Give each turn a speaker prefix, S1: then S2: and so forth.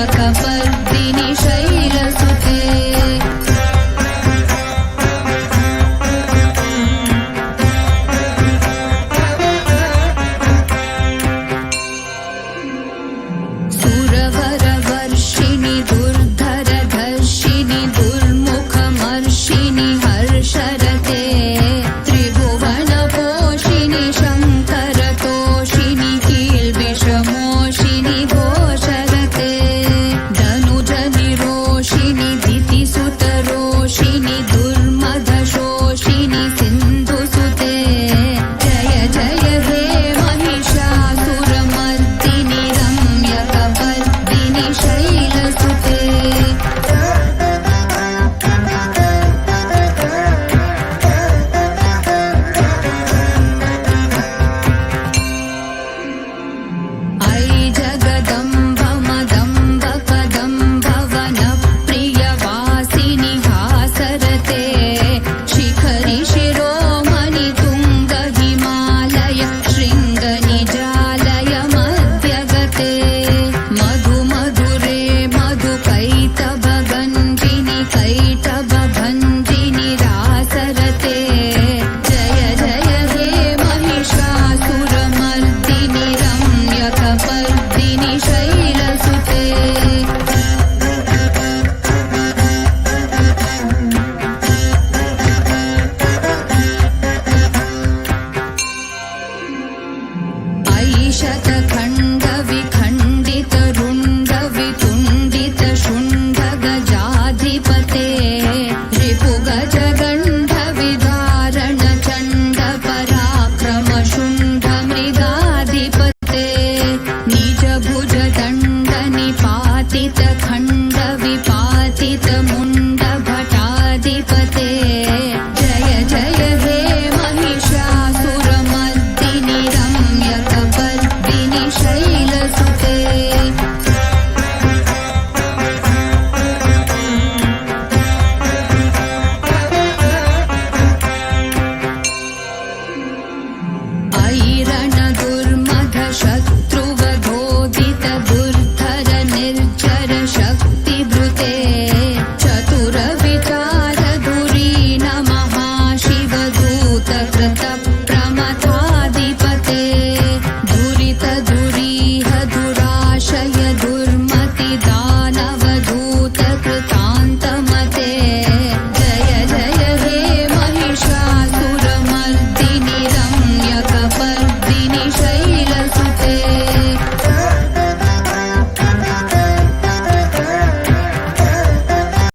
S1: रम्यकपर्दिनि शैलसुते सुरवरवर्षिणि दुर्धरधर्षिणि दुर्मुखमर्षिणि हर्षरते त्रिभुवनपोषिणि शङ्करतोषिणि कील्बिषमोषिणि घोषरते धनुजनिरोषिणि दितिसुतरोषिणि दुर्मदशोषिणि सिन्धुसुते जय जय हे महिषासुरमर्दिनि रम्यकपर्दिनि शैलसुते ऐ जगदम्ब मदम्ब कदम्ब वनप्रियवासिनि हासरते शिखरि शिरोमणि तुङ्ग हिमालय शृङ्गनिजालय मध्यगते मधुमधुरे मधुकैटभगञ्जिनि कैटभभञ्जिनि रासरते जय जय हे महिषासुरमर्दिनि रम्यकपर्दिनि शैलसुते ऐशतखण्डविखण्डितरुण्डवितुण्डितशुण्डगजाधिपते रिपुगजगण्डविदारणचण्डपराक्रमशुण्डमृगाधिपते निजभुजदण्डनिपातितखण्ड